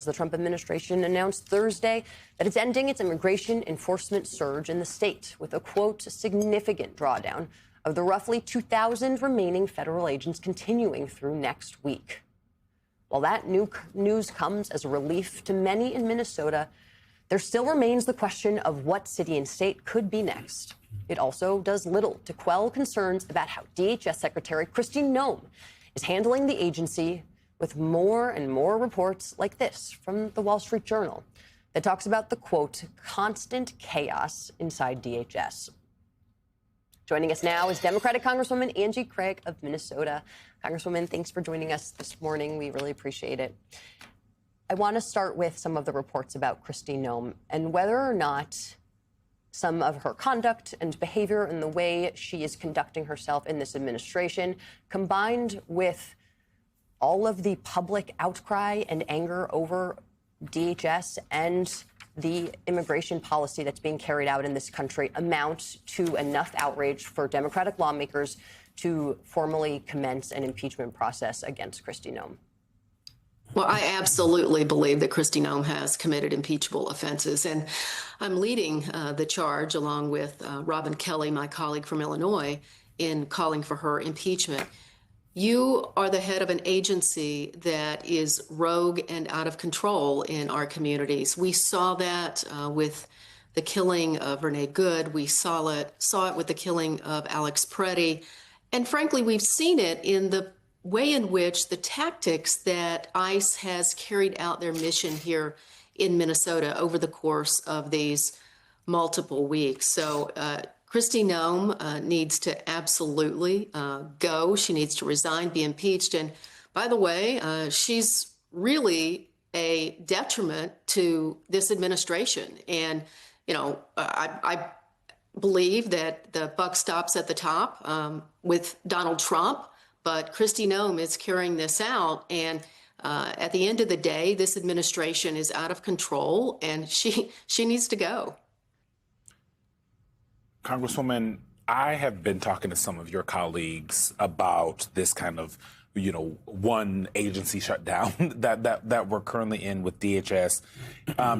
The Trump administration announced Thursday that it's ending its immigration enforcement surge in the state with a, quote, significant drawdown of the roughly 2,000 remaining federal agents continuing through next week. While that news comes as a relief to many in Minnesota, there still remains the question of what city and state could be next. It also does little to quell concerns about how DHS Secretary Kristi Noem is handling the agency, with more and more reports like this from the Wall Street Journal that talks about the, quote, constant chaos inside DHS. Joining us now is Democratic Congresswoman Angie Craig of Minnesota. Congresswoman, thanks for joining us this morning. We really appreciate it. I want to start with some of the reports about Kristi Noem and whether or not some of her conduct and behavior and the way she is conducting herself in this administration, combined with all of the public outcry and anger over DHS and the immigration policy that's being carried out in this country, amount to enough outrage for Democratic lawmakers to formally commence an impeachment process against Kristi Noem. Well, I absolutely believe that Kristi Noem has committed impeachable offenses, and I'm leading the charge along with Robin Kelly, my colleague from Illinois, in calling for her impeachment. You are the head of an agency that is rogue and out of control in our communities. We saw that with the killing of Renee Good. We saw it with the killing of Alex Preddy. And frankly, we've seen it in the way in which the tactics that ICE has carried out their mission here in Minnesota over the course of these multiple weeks. So Kristi Noem needs to absolutely go. She needs to resign, be impeached. And by the way, she's really a detriment to this administration. And, you know, I believe that the buck stops at the top with Donald Trump, but Kristi Noem is carrying this out. And at the end of the day, this administration is out of control and she needs to go. Congresswoman, I have been talking to some of your colleagues about this kind of, one agency shutdown that we're currently in with DHS.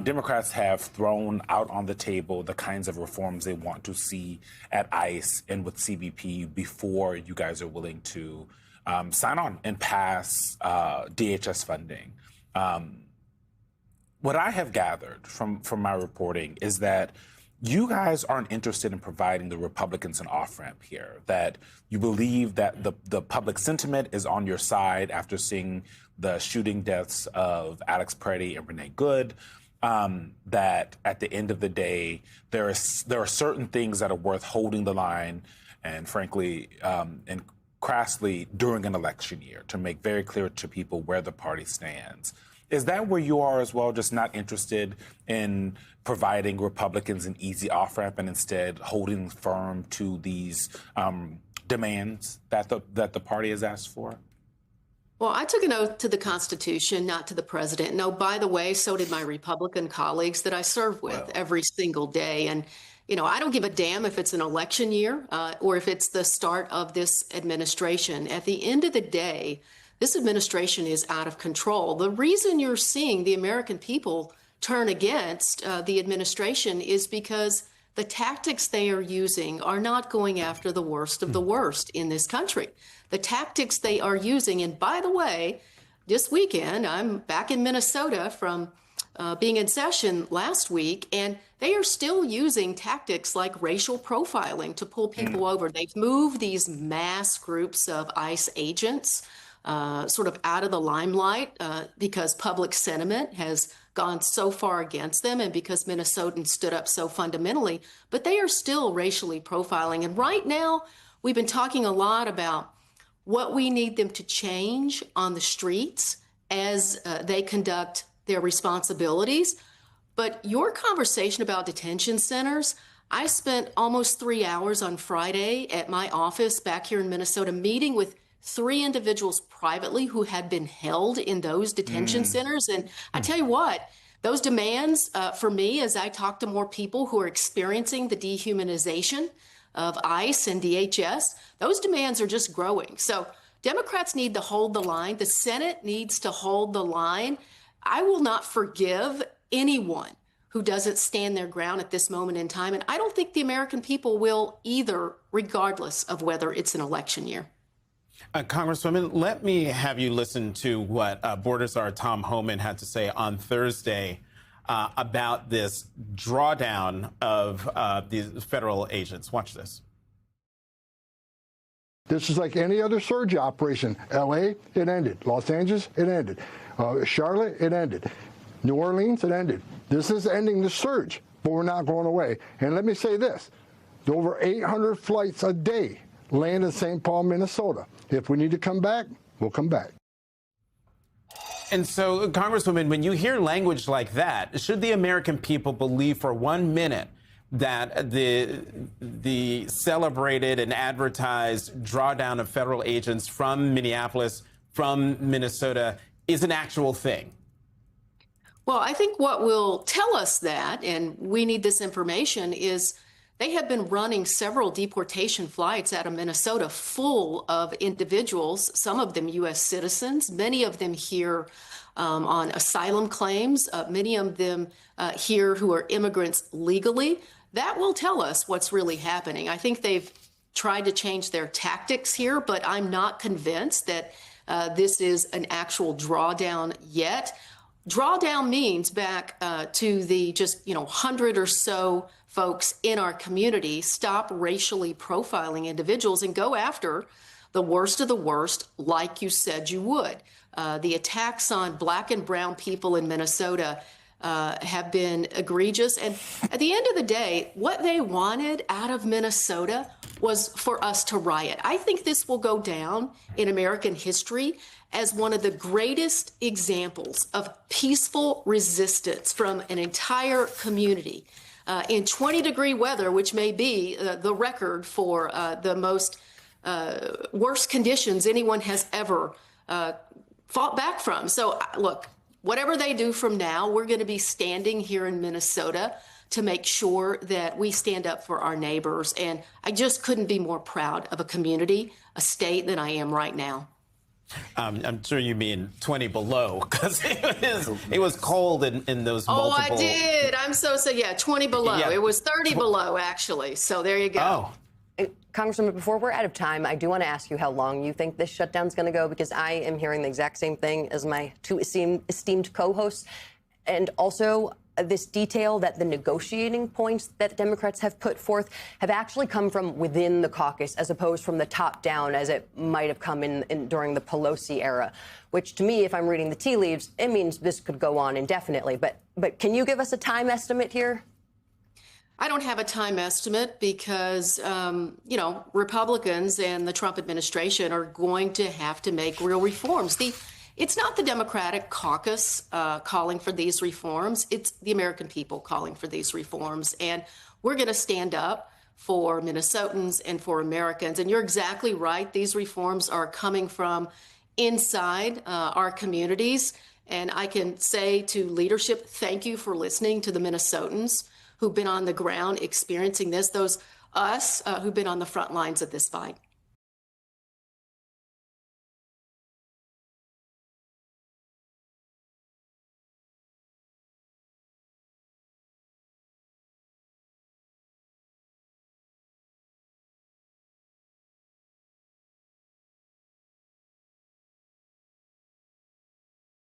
Democrats have thrown out on the table the kinds of reforms they want to see at ICE and with CBP before you guys are willing to sign on and pass DHS funding. What I have gathered from my reporting is that you guys aren't interested in providing the Republicans an off-ramp here, that you believe that the public sentiment is on your side after seeing the shooting deaths of Alex Preddy and Renee Good, that at the end of the day, there are certain things that are worth holding the line and frankly, and crassly during an election year to make very clear to people where the party stands. Is that where you are as well, just not interested in providing Republicans an easy off-ramp and instead holding firm to these demands that the party has asked for? Well, I took an oath to the Constitution, not to the president. No, by the way, so did my Republican colleagues that I serve with every single day. And, I don't give a damn if it's an election year or if it's the start of this administration. At the end of the day, this administration is out of control. The reason you're seeing the American people turn against the administration is because the tactics they are using are not going after the worst of the worst in this country. The tactics they are using, and by the way, this weekend, I'm back in Minnesota from being in session last week, and they are still using tactics like racial profiling to pull people over. They've moved these mass groups of ICE agents sort of out of the limelight because public sentiment has gone so far against them and because Minnesotans stood up so fundamentally, but they are still racially profiling. And right now, we've been talking a lot about what we need them to change on the streets as they conduct their responsibilities. But your conversation about detention centers, I spent almost 3 hours on Friday at my office back here in Minnesota meeting with 3 individuals privately who had been held in those detention centers. And I tell you what, those demands for me, as I talk to more people who are experiencing the dehumanization of ICE and DHS, those demands are just growing. So Democrats need to hold the line. The Senate needs to hold the line. I will not forgive anyone who doesn't stand their ground at this moment in time. And I don't think the American people will either, regardless of whether it's an election year. Congresswoman, let me have you listen to what Border Czar Tom Homan had to say on Thursday about this drawdown of these federal agents. Watch this. This is like any other surge operation. L.A., it ended. Los Angeles, it ended. Charlotte, it ended. New Orleans, it ended. This is ending the surge, but we're not going away. And let me say this. Over 800 flights a day land in St. Paul, Minnesota. If we need to come back, we'll come back. And so, Congresswoman, when you hear language like that, should the American people believe for 1 minute that the celebrated and advertised drawdown of federal agents from Minneapolis, from Minnesota, is an actual thing? Well, I think what will tell us that, and we need this information, is they have been running several deportation flights out of Minnesota full of individuals, some of them U.S. citizens, many of them here on asylum claims, many of them here who are immigrants legally. That will tell us what's really happening. I think they've tried to change their tactics here, but I'm not convinced that this is an actual drawdown yet. Drawdown means back to the just 100 or so folks in our community, stop racially profiling individuals and go after the worst of the worst, like you said you would. The attacks on Black and brown people in Minnesota have been egregious. And at the end of the day, what they wanted out of Minnesota was for us to riot. I think this will go down in American history as one of the greatest examples of peaceful resistance from an entire community in 20-degree weather, which may be the record for the most worst conditions anyone has ever fought back from. So, look, whatever they do from now, we're going to be standing here in Minnesota to make sure that we stand up for our neighbors. And I just couldn't be more proud of a community, a state, than I am right now. I'm sure you mean 20 below, because it was cold in those multiple... Oh, I did. I'm so yeah, 20 below. Yeah. It was 30 below, actually. So there you go. Oh. Congresswoman, before we're out of time, I do want to ask you how long you think this shutdown's going to go, because I am hearing the exact same thing as my two esteemed co-hosts. And also this detail that the negotiating points that Democrats have put forth have actually come from within the caucus as opposed from the top down, as it might have come in during the Pelosi era, which to me, if I'm reading the tea leaves, it means this could go on indefinitely. But can you give us a time estimate here? I don't have a time estimate because, Republicans and the Trump administration are going to have to make real reforms. It's not the Democratic caucus calling for these reforms. It's the American people calling for these reforms. And we're going to stand up for Minnesotans and for Americans. And you're exactly right. These reforms are coming from inside our communities. And I can say to leadership, thank you for listening to the Minnesotans who've been on the ground experiencing this, those us who've been on the front lines of this fight.